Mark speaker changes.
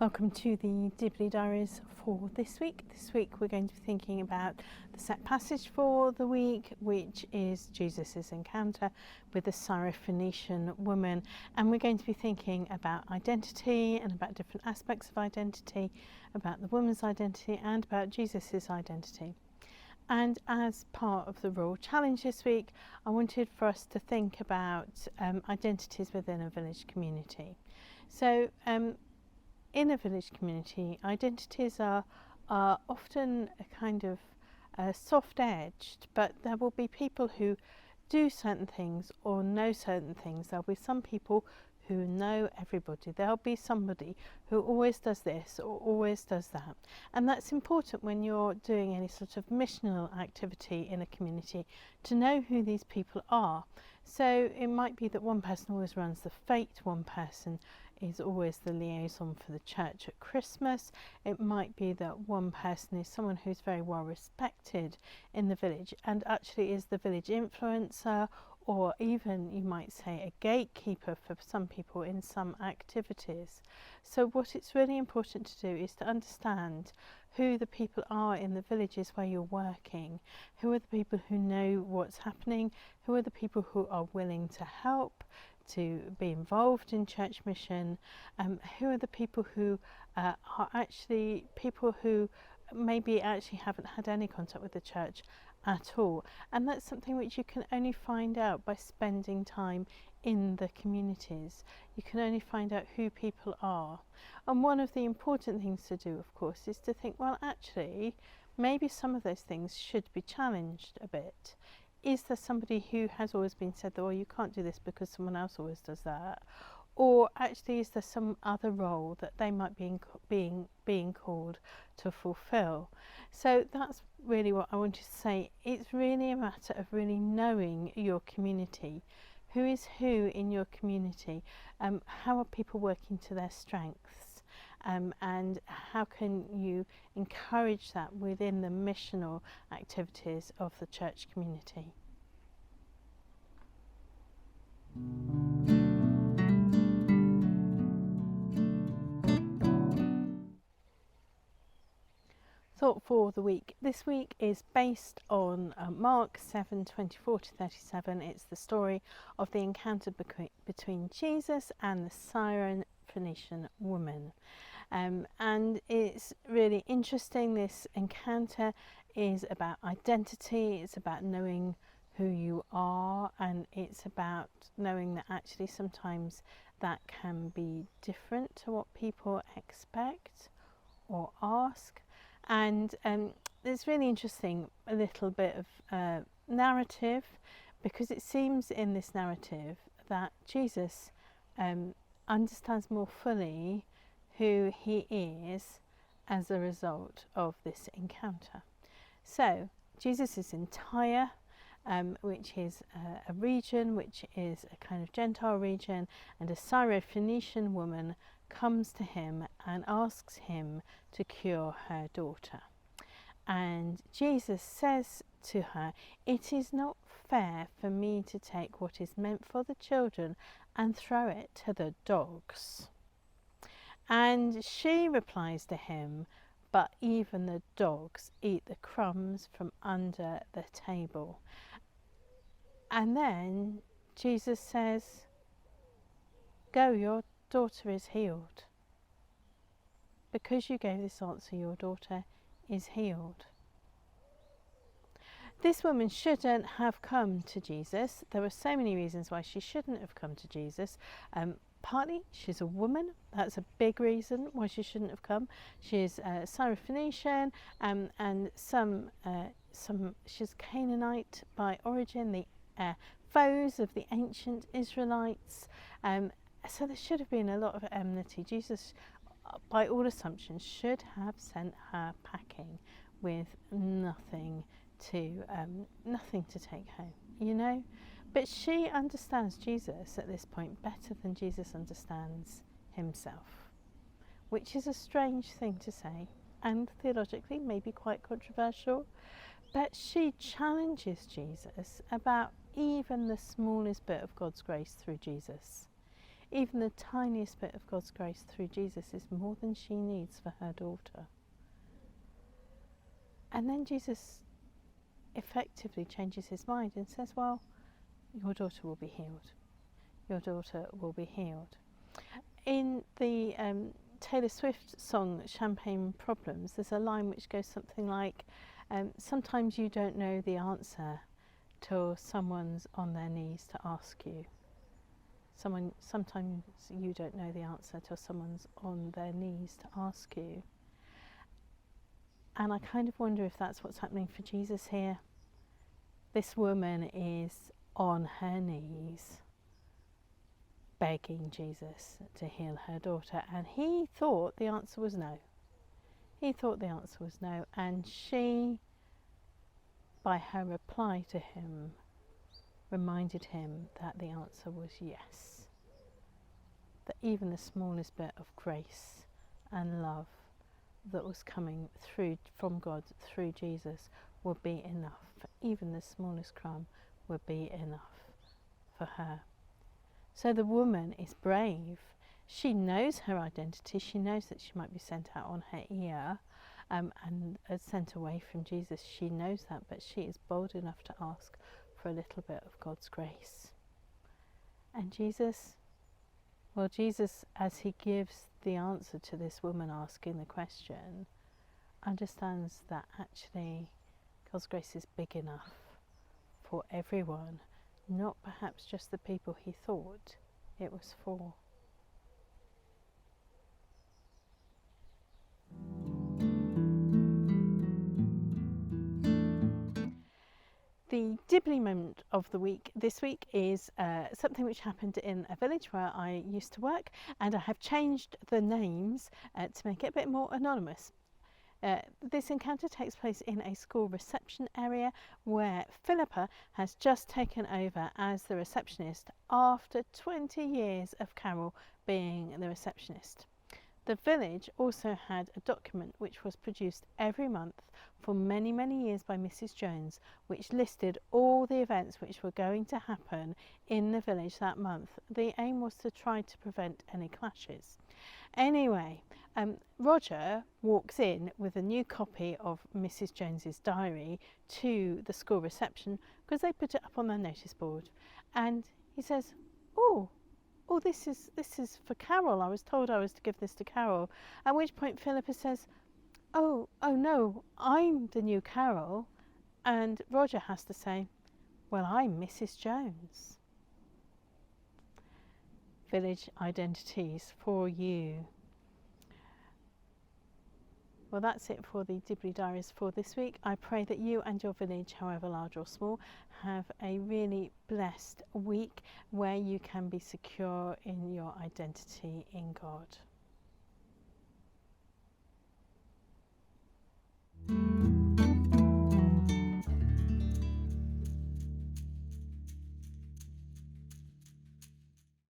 Speaker 1: Welcome to the Dibley Diaries for this week. This week we're going to be thinking about the set passage for the week, which is Jesus' encounter with the Syro-Phoneican woman. And we're going to be thinking about identity and about different aspects of identity, about the woman's identity and about Jesus' identity. And as part of the Rural Challenge this week, I wanted for us to think about identities within a village community. So, in a village community, identities are often a kind of soft-edged, but there will be people who do certain things or know certain things. There'll be some people who know everybody. There'll be somebody who always does this or always does that. And that's important when you're doing any sort of missional activity in a community, to know who these people are. So it might be that one person always runs the fete, one person is always the liaison for the church at Christmas. It might be that one person is someone who's very well respected in the village and actually is the village influencer, or even you might say a gatekeeper for some people in some activities. So what it's really important to do is to understand who the people are in the villages where you're working, who are the people who know what's happening, who are the people who are willing to help, to be involved in church mission, who are the people who are actually people who maybe actually haven't had any contact with the church at all. And that's something which you can only find out by spending time in the communities. You can only find out who people are. And one of the important things to do, of course, is to think, well, actually, maybe some of those things should be challenged a bit. Is there somebody who has always been said that, well, you can't do this because someone else always does that? Or actually, is there some other role that they might be being called to fulfill? So that's really what I wanted to say. It's really a matter of really knowing your community. Who is who in your community? How are people working to their strengths? And how can you encourage that within the missional activities of the church community? Thought for the week this week is based on Mark 7:24-37. It's the story of the encounter between Jesus and the Syro-Phoneican woman. And it's really interesting. This encounter is about identity, it's about knowing who you are, and it's about knowing that actually sometimes that can be different to what people expect or ask. And it's really interesting, a little bit of narrative, because it seems in this narrative that Jesus understands more fully who he is as a result of this encounter. So Jesus is in Tyre, which is a region which is a kind of Gentile region, and a Syro-Phoneican woman comes to him and asks him to cure her daughter. And Jesus says to her, "It is not fair for me to take what is meant for the children and throw it to the dogs." And she replies to him, "But even the dogs eat the crumbs from under the table." And then Jesus says, "Go, your daughter is healed. Because you gave this answer, your daughter is healed." This woman shouldn't have come to Jesus. There were so many reasons why she shouldn't have come to Jesus. Partly, she's a woman. That's a big reason why she shouldn't have come. She's Syro-Phoneican, and she's Canaanite by origin, the foes of the ancient Israelites. So there should have been a lot of enmity. Jesus, by all assumptions, should have sent her packing with nothing to take home, you know. But she understands Jesus at this point better than Jesus understands himself, which is a strange thing to say, and theologically maybe quite controversial. But she challenges Jesus about even the smallest bit of God's grace through Jesus. even the tiniest bit of God's grace through Jesus is more than she needs for her daughter. And then Jesus effectively changes his mind and says, well, your daughter will be healed. Your daughter will be healed. In the Taylor Swift song Champagne Problems, there's a line which goes something like, sometimes you don't know the answer till someone's on their knees to ask you. Sometimes you don't know the answer till someone's on their knees to ask you. And I kind of wonder if that's what's happening for Jesus here. This woman is on her knees begging Jesus to heal her daughter, and he thought the answer was no. He thought the answer was no, and she, by her reply to him, reminded him that the answer was yes. That even the smallest bit of grace and love that was coming through from God through Jesus would be enough. Even the smallest crumb would be enough for her. So the woman is brave. She knows her identity. She knows that she might be sent out on her ear and sent away from Jesus. She knows that, but she is bold enough to ask for a little bit of God's grace. And Jesus, as he gives the answer to this woman asking the question, understands that actually God's grace is big enough for everyone, not perhaps just the people he thought it was for. The Dibley moment of the week this week is something which happened in a village where I used to work, and I have changed the names to make it a bit more anonymous. This encounter takes place in a school reception area where Philippa has just taken over as the receptionist after 20 years of Carol being the receptionist. The village also had a document which was produced every month for many, many years by Mrs. Jones, which listed all the events which were going to happen in the village that month. The aim was to try to prevent any clashes. Anyway, Roger walks in with a new copy of Mrs. Jones's diary to the school reception because they put it up on their notice board, and he says, oh, this is for Carol. I was told I was to give this to Carol. At which point Philippa says, oh no, I'm the new Carol. And Roger has to say, well, I'm Mrs. Jones. Village identities for you. Well, that's it for the Dibley Diaries for this week. I pray that you and your village, however large or small, have a really blessed week where you can be secure in your identity in God.